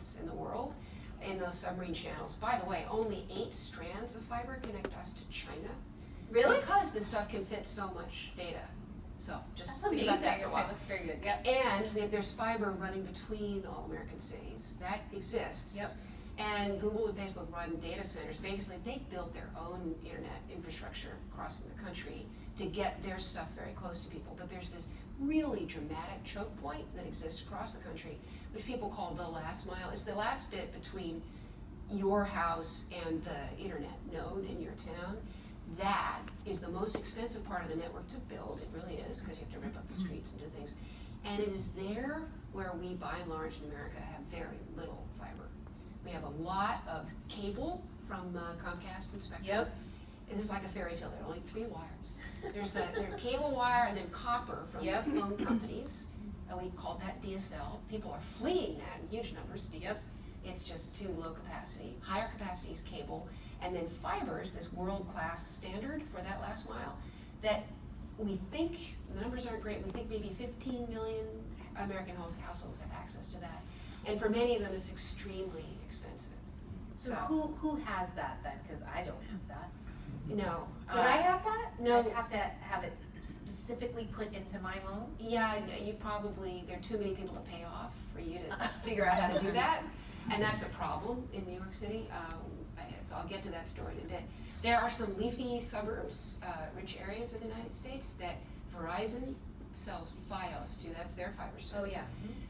spots in the world in those submarine channels. By the way, only 8 strands of fiber connect us to China. Really? Because this stuff can fit so much data. So just That's think about that amazing. for a Okay, while. that's very good. Yep. And there's fiber running between all American cities. That exists. Yep. And Google and Facebook run data centers. Basically, they've built their own internet infrastructure across the country to get their stuff very close to people. But there's this really dramatic choke point that exists across the country, which people call the last mile. It's the last bit between your house and the internet node in your town. That is the most expensive part of the network to build. It really is, because you have to rip up the streets and do things. And it is there where we, by and large in America, have very little fiber. We have a lot of cable from Comcast and Spectrum. Yep. It's just like a fairy tale. There are only 3 wires. There's the cable wire and then copper from the phone companies. And we call that DSL. People are fleeing that in huge numbers because it's just too low capacity. Higher capacity is cable. And then fiber is this world-class standard for that last mile that we think, the numbers aren't great, we think maybe 15 million American households have access to that. And for many of them, it's extremely expensive. So who has that then? Because I don't have that. No. Could I have that? No. I'd have to have it specifically put into my home? Yeah, you probably, there are too many people to pay off for you to figure out how to do that. And that's a problem in New York City. So I'll get to that story in a bit. There are some leafy suburbs, rich areas of the United States that Verizon sells Fios to. That's their fiber service. Oh yeah.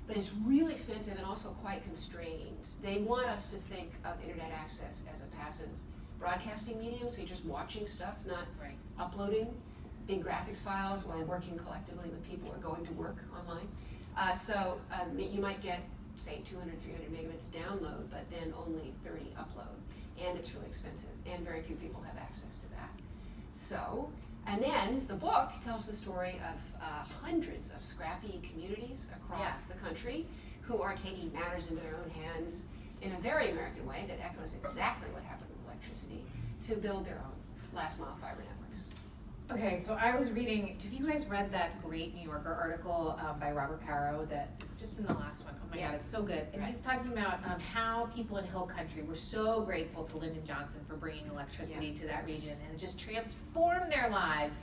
But it's really expensive and also quite constrained. They want us to think of internet access as a passive broadcasting medium, so you're just watching stuff, not uploading big graphics files or working collectively with people or going to work online. You might get, say, 200, 300 megabits download, but then only 30 upload. And it's really expensive, and very few people have access to that. So, and then the book tells the story of hundreds of scrappy communities across the country who are taking matters into their own hands in a very American way that echoes exactly what happened with electricity to build their own last mile fiber networks. Okay, so I was reading, have you guys read that great New Yorker article by Robert Caro that is just in the last one? Oh my God, it's so good. And he's talking about how people in Hill Country were so grateful to Lyndon Johnson for bringing electricity to that region, and it just transformed their lives.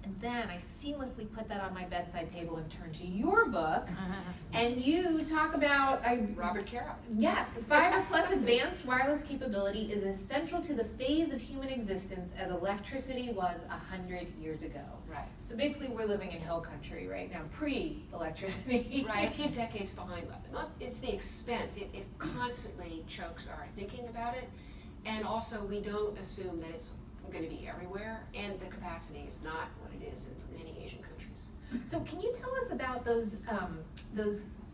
And then I seamlessly put that on my bedside table and turned to your book, and you talk about Robert Caro. Yes, fiber plus advanced wireless capability is essential to the phase of human existence as electricity was 100 years ago. Right. So basically we're living in Hill Country right now, pre-electricity. Right, a few decades behind. It's the expense. It constantly chokes our thinking about it. And also we don't assume that it's going to be everywhere, and the capacity is not what it is in many Asian countries. So can you tell us about those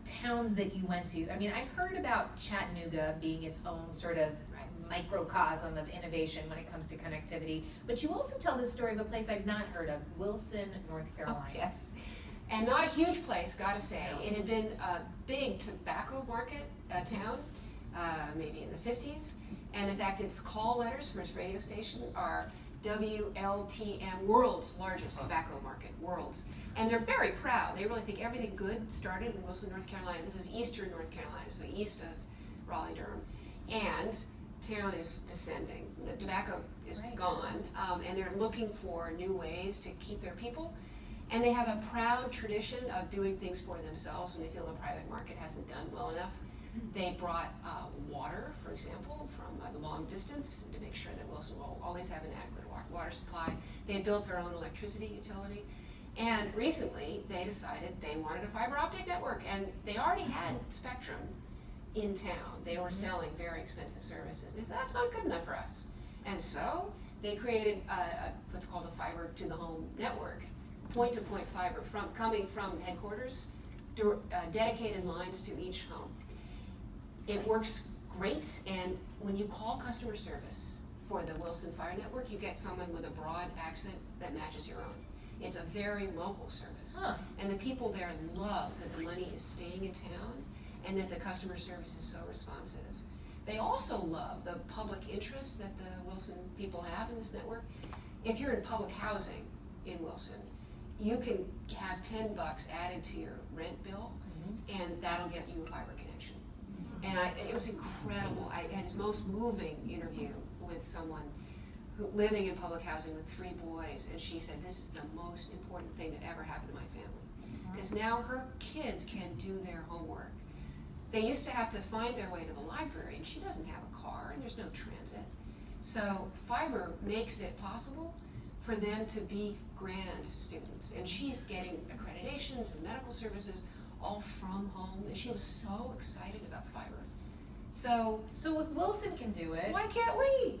towns that you went to? I mean, I heard about Chattanooga being its own sort of microcosm of innovation when it comes to connectivity, but you also tell the story of a place I've not heard of, Wilson, North Carolina. Oh, yes, and not a huge place, gotta say. It had been a big tobacco market town, maybe in the 50s, and in fact its call letters for its radio station are WLTM, world's largest tobacco market, world's. And they're very proud. They really think everything good started in Wilson, North Carolina. This is eastern North Carolina, so east of Raleigh-Durham. And town is descending. The tobacco is gone, and they're looking for new ways to keep their people. And they have a proud tradition of doing things for themselves when they feel the private market hasn't done well enough. They brought water, for example, from a long distance to make sure that Wilson will always have an adequate water supply. They built their own electricity utility. And recently, they decided they wanted a fiber optic network, and they already had Spectrum in town. They were selling very expensive services. They said, that's not good enough for us. And so they created what's called a fiber to the home network, point-to-point fiber coming from headquarters, dedicated lines to each home. It works great, and when you call customer service for the Wilson Fire Network, you get someone with a broad accent that matches your own. It's a very local service. And the people there love that the money is staying in town and that the customer service is so responsive. They also love the public interest that the Wilson people have in this network. If you're in public housing in Wilson, you can have $10 added to your rent bill, and that'll get you a fiber connection. And it was incredible. I had his most moving interview with someone living in public housing with 3 boys, and she said, this is the most important thing that ever happened to my family. Because now her kids can do their homework. They used to have to find their way to the library, and she doesn't have a car, and there's no transit. So fiber makes it possible for them to be grand students, and she's getting accreditations and medical services all from home, and she was so excited about fiber. So So if Wilson can do it, why can't we?